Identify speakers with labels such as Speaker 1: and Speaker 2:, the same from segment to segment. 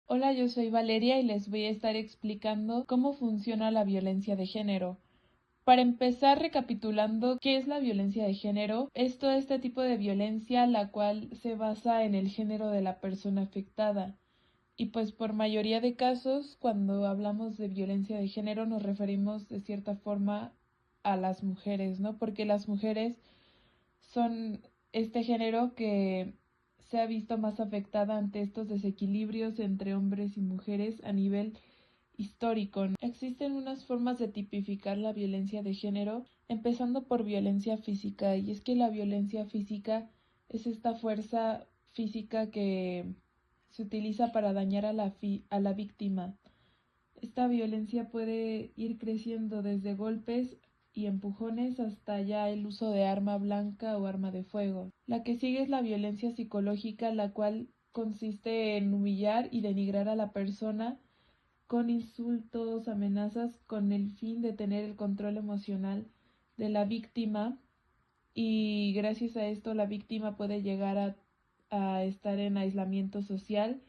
Speaker 1: Hola, yo soy Valeria y les voy a estar explicando cómo funciona la violencia de género. Para empezar, recapitulando qué es la violencia de género, es todo este tipo de violencia la cual se basa en el género de la persona afectada. Y pues por mayoría de casos, cuando hablamos de violencia de género nos referimos de cierta forma a las mujeres, ¿no? Porque las mujeres son este género que se ha visto más afectada ante estos desequilibrios entre hombres y mujeres a nivel histórico. Existen unas formas de tipificar la violencia de género, empezando por violencia física, y es que la violencia física es esta fuerza física que se utiliza para dañar a la víctima. Esta violencia puede ir creciendo desde golpes y empujones hasta ya el uso de arma blanca o arma de fuego. La que sigue es la violencia psicológica, la cual consiste en humillar y denigrar a la persona con insultos, amenazas, con el fin de tener el control emocional de la víctima, y gracias a esto la víctima puede llegar a estar en aislamiento social,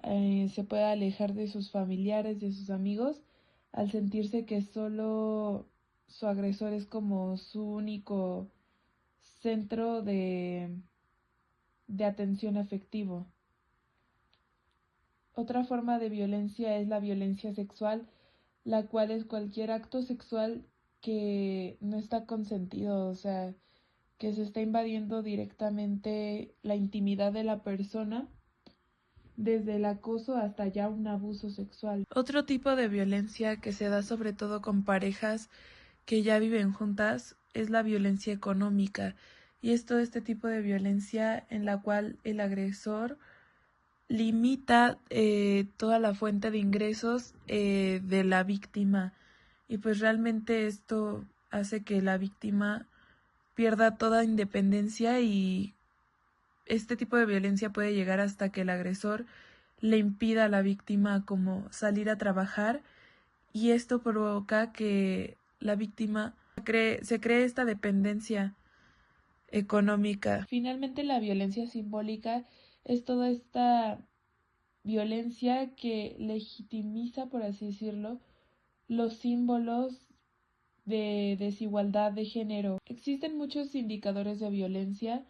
Speaker 1: se puede alejar de sus familiares, de sus amigos, al sentirse que solo su agresor es como su único centro de atención afectivo. Otra forma de violencia es la violencia sexual, la cual es cualquier acto sexual que no está consentido, o sea, que se está invadiendo directamente la intimidad de la persona, desde el acoso hasta ya un abuso sexual. Otro tipo de violencia que se da sobre todo con parejas que ya viven juntas es la violencia económica, y es todo este tipo de violencia en la cual el agresor limita toda la fuente de ingresos de la víctima, y pues realmente esto hace que la víctima pierda toda independencia, y este tipo de violencia puede llegar hasta que el agresor le impida a la víctima como salir a trabajar, y esto provoca que la víctima se cree esta dependencia económica. Finalmente, la violencia simbólica es toda esta violencia que legitimiza, por así decirlo, los símbolos de desigualdad de género. Existen muchos indicadores de violencia,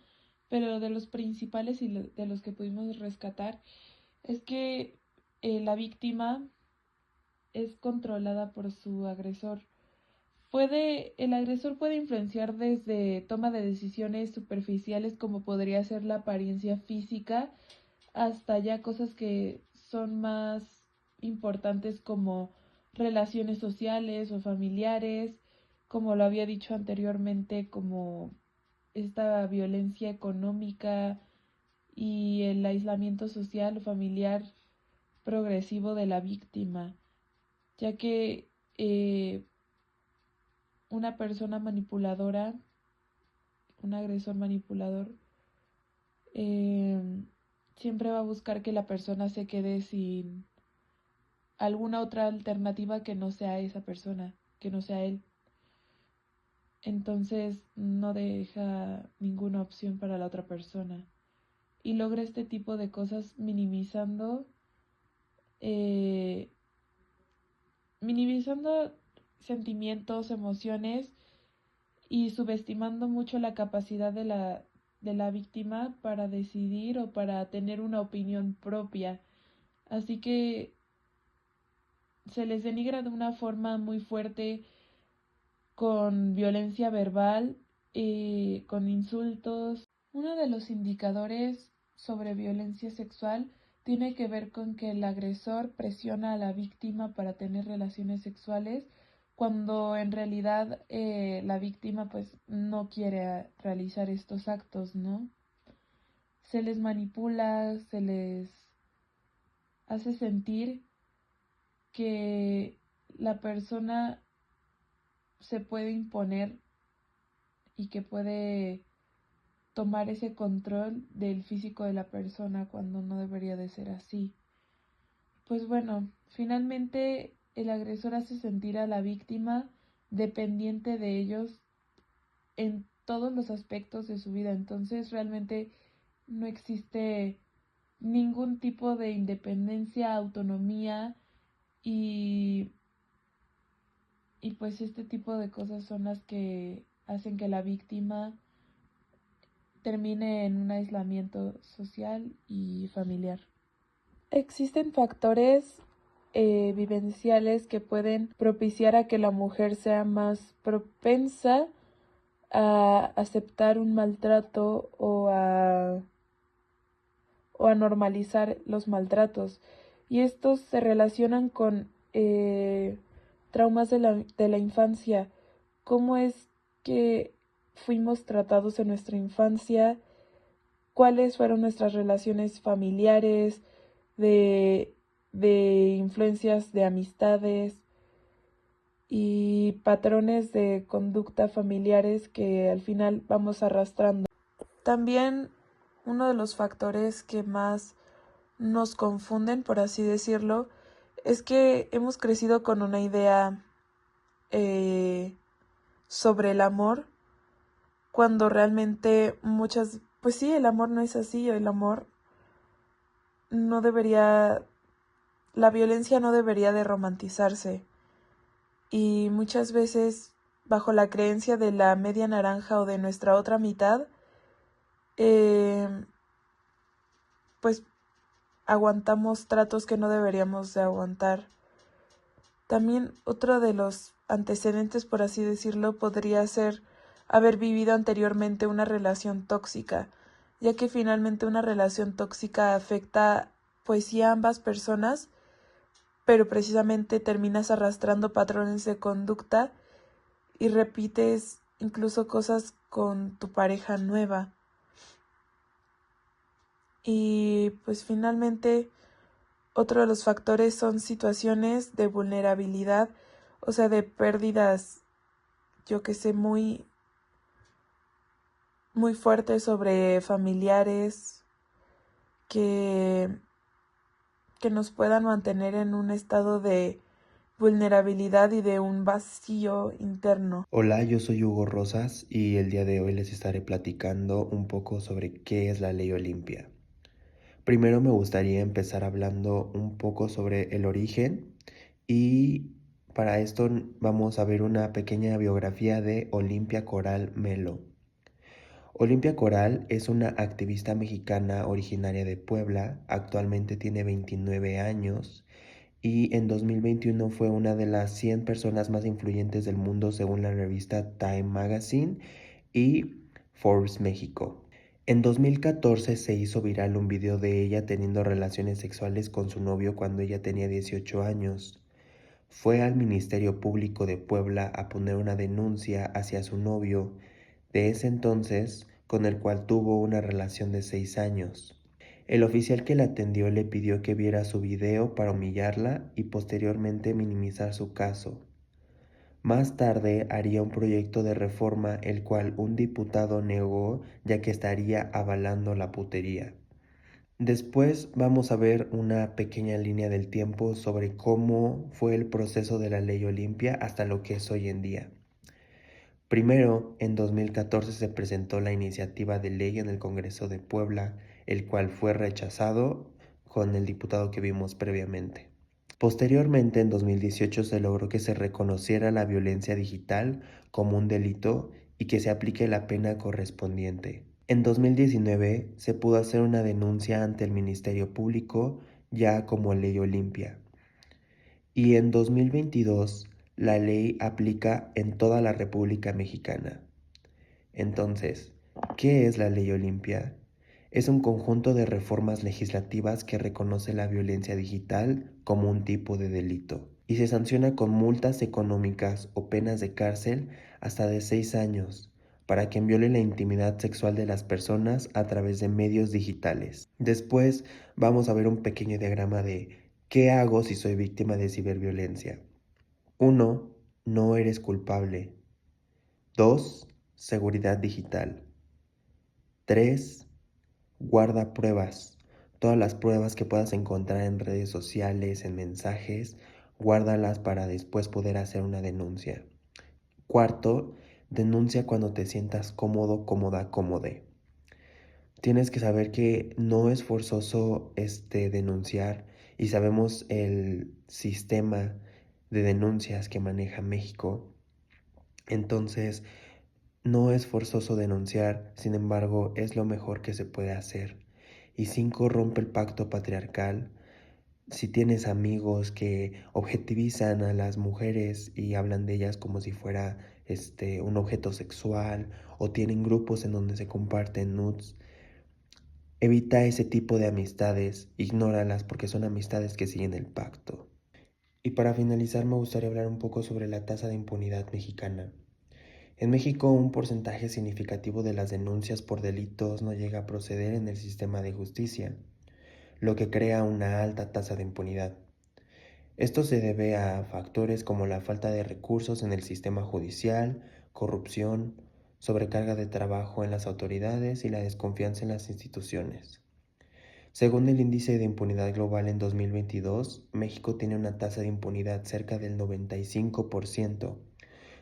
Speaker 1: pero de los principales y de los que pudimos rescatar es que la víctima es controlada por su agresor. El agresor puede influenciar desde toma de decisiones superficiales, como podría ser la apariencia física, hasta ya cosas que son más importantes, como relaciones sociales o familiares, como lo había dicho anteriormente, como esta violencia económica y el aislamiento social o familiar progresivo de la víctima, ya que una persona manipuladora, un agresor manipulador, eh, siempre va a buscar que la persona se quede sin alguna otra alternativa que no sea esa persona, que no sea él. Entonces no deja ninguna opción para la otra persona. Y logra este tipo de cosas eh, minimizando sentimientos, emociones, y subestimando mucho la capacidad de la víctima para decidir o para tener una opinión propia. Así que se les denigra de una forma muy fuerte, con violencia verbal, con insultos. Uno de los indicadores sobre violencia sexual tiene que ver con que el agresor presiona a la víctima para tener relaciones sexuales, cuando en realidad la víctima pues no quiere realizar estos actos, ¿no? Se les manipula, se les hace sentir que la persona se puede imponer y que puede tomar ese control del físico de la persona, cuando no debería de ser así. Pues bueno, finalmente el agresor hace sentir a la víctima dependiente de ellos en todos los aspectos de su vida. Entonces realmente no existe ningún tipo de independencia, autonomía y, y pues este tipo de cosas son las que hacen que la víctima termine en un aislamiento social y familiar. Existen factores vivenciales que pueden propiciar a que la mujer sea más propensa a aceptar un maltrato o a normalizar los maltratos. Y estos se relacionan con traumas de la infancia. ¿Cómo es que fuimos tratados en nuestra infancia? ¿Cuáles fueron nuestras relaciones familiares, de, de influencias de amistades y patrones de conducta familiares que al final vamos arrastrando? También uno de los factores que más nos confunden, por así decirlo, es que hemos crecido con una idea eh, sobre el amor, cuando realmente pues sí, el amor no es así, el amor no debería, la violencia no debería de romantizarse. Y muchas veces, bajo la creencia de la media naranja o de nuestra otra mitad, eh, pues aguantamos tratos que no deberíamos de aguantar. También otro de los antecedentes, por así decirlo, podría ser haber vivido anteriormente una relación tóxica, ya que finalmente una relación tóxica afecta pues sí a ambas personas, pero precisamente terminas arrastrando patrones de conducta y repites incluso cosas con tu pareja nueva. Y pues finalmente otro de los factores son situaciones de vulnerabilidad, o sea, de pérdidas, yo que sé, muy fuertes sobre familiares que, que nos puedan mantener en un estado de vulnerabilidad y de un vacío interno.
Speaker 2: Hola, yo soy Hugo Rosas y el día de hoy les estaré platicando un poco sobre qué es la Ley Olimpia. Primero me gustaría empezar hablando un poco sobre el origen y para esto vamos a ver una pequeña biografía de Olimpia Coral Melo. Olimpia Coral es una activista mexicana originaria de Puebla, actualmente tiene 29 años y en 2021 fue una de las 100 personas más influyentes del mundo según la revista Time Magazine y Forbes México. En 2014 se hizo viral un video de ella teniendo relaciones sexuales con su novio cuando ella tenía 18 años. Fue al Ministerio Público de Puebla a poner una denuncia hacia su novio de ese entonces, con el cual tuvo una relación de 6 años. El oficial que la atendió le pidió que viera su video para humillarla y posteriormente minimizar su caso. Más tarde haría un proyecto de reforma el cual un diputado negó ya que estaría avalando la putería. Después vamos a ver una pequeña línea del tiempo sobre cómo fue el proceso de la Ley Olimpia hasta lo que es hoy en día. Primero, en 2014 se presentó la iniciativa de ley en el Congreso de Puebla, el cual fue rechazado con el diputado que vimos previamente. Posteriormente, en 2018 se logró que se reconociera la violencia digital como un delito y que se aplique la pena correspondiente. En 2019 se pudo hacer una denuncia ante el Ministerio Público ya como Ley Olimpia. Y en 2022 la ley aplica en toda la República Mexicana. Entonces, ¿qué es la Ley Olimpia? Es un conjunto de reformas legislativas que reconoce la violencia digital como un tipo de delito y se sanciona con multas económicas o penas de cárcel hasta de 6 años para quien viole la intimidad sexual de las personas a través de medios digitales. Después vamos a ver un pequeño diagrama de ¿qué hago si soy víctima de ciberviolencia? 1. No eres culpable. 2. Seguridad digital. 3. Guarda pruebas. Todas las pruebas que puedas encontrar en redes sociales, en mensajes, guárdalas para después poder hacer una denuncia. 4. Denuncia cuando te sientas cómodo, cómoda, cómode. Tienes que saber que no es forzoso denunciar y sabemos el sistema de denuncias que maneja México. Entonces, no es forzoso denunciar, sin embargo, es lo mejor que se puede hacer. Y 5, rompe el pacto patriarcal. Si tienes amigos que objetivizan a las mujeres y hablan de ellas como si fuera un objeto sexual, o tienen grupos en donde se comparten nudes, evita ese tipo de amistades, ignóralas porque son amistades que siguen el pacto. Y para finalizar me gustaría hablar un poco sobre la tasa de impunidad mexicana. En México, un porcentaje significativo de las denuncias por delitos no llega a proceder en el sistema de justicia, lo que crea una alta tasa de impunidad. Esto se debe a factores como la falta de recursos en el sistema judicial, corrupción, sobrecarga de trabajo en las autoridades y la desconfianza en las instituciones. Según el índice de impunidad global en 2022, México tiene una tasa de impunidad cerca del 95%,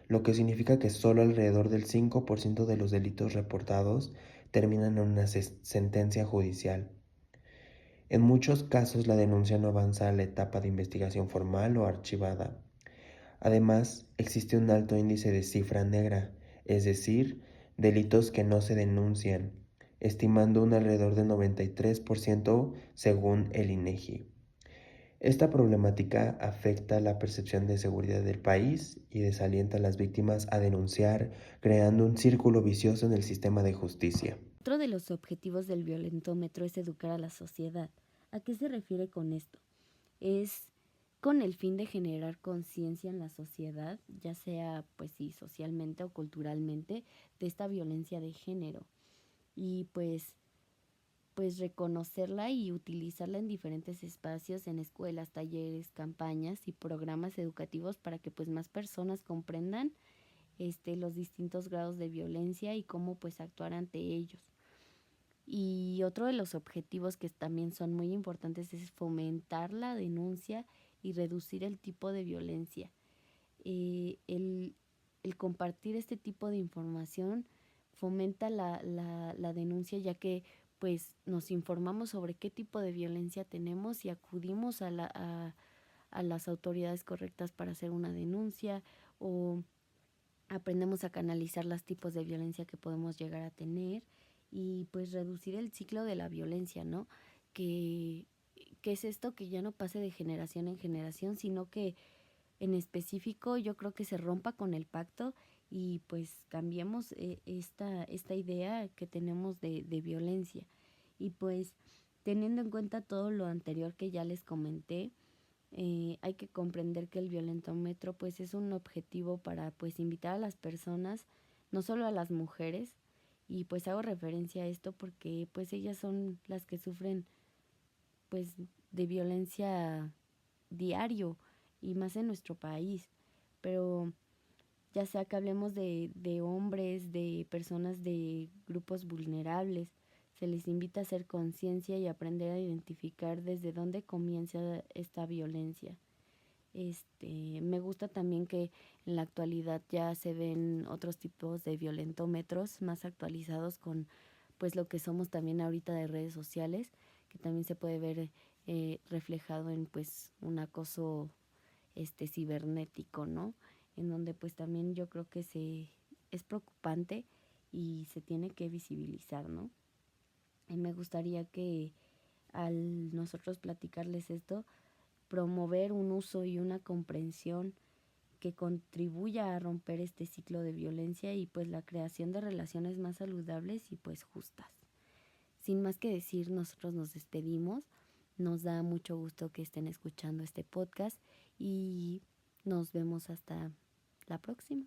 Speaker 2: lo que significa que solo alrededor del 5% de los delitos reportados terminan en una sentencia judicial. En muchos casos la denuncia no avanza a la etapa de investigación formal o archivada. Además, existe un alto índice de cifra negra, es decir, delitos que no se denuncian, estimando un alrededor del 93% según el INEGI. Esta problemática afecta la percepción de seguridad del país y desalienta a las víctimas a denunciar, creando un círculo vicioso en el sistema de justicia.
Speaker 3: Otro de los objetivos del violentómetro es educar a la sociedad. ¿A qué se refiere con esto? Es con el fin de generar conciencia en la sociedad, ya sea pues sí, socialmente o culturalmente, de esta violencia de género. Y pues reconocerla y utilizarla en diferentes espacios, en escuelas, talleres, campañas y programas educativos para que pues más personas comprendan los distintos grados de violencia y cómo pues actuar ante ellos. Y otro de los objetivos que también son muy importantes es fomentar la denuncia y reducir el tipo de violencia. El compartir este tipo de información fomenta la denuncia, ya que pues nos informamos sobre qué tipo de violencia tenemos y acudimos a las autoridades correctas para hacer una denuncia, o aprendemos a canalizar los tipos de violencia que podemos llegar a tener y pues reducir el ciclo de la violencia, ¿no? Que, que es esto, que ya no pase de generación en generación, sino que en específico yo creo que se rompa con el pacto y pues cambiemos esta idea que tenemos de violencia. Y pues teniendo en cuenta todo lo anterior que ya les comenté, hay que comprender que el violentómetro pues es un objetivo para pues invitar a las personas, no solo a las mujeres, y pues hago referencia a esto porque pues ellas son las que sufren pues de violencia diario y más en nuestro país, pero ya sea que hablemos de hombres, de personas de grupos vulnerables, se les invita a hacer conciencia y aprender a identificar desde dónde comienza esta violencia. Me gusta también que en la actualidad ya se ven otros tipos de violentómetros más actualizados con pues lo que somos también ahorita de redes sociales, que también se puede ver reflejado en pues un acoso cibernético, ¿no? En donde pues también yo creo que es preocupante y se tiene que visibilizar, ¿no? Y me gustaría que al nosotros platicarles esto, promover un uso y una comprensión que contribuya a romper este ciclo de violencia y pues la creación de relaciones más saludables y pues justas. Sin más que decir, nosotros nos despedimos. Nos da mucho gusto que estén escuchando este podcast y nos vemos hasta la próxima.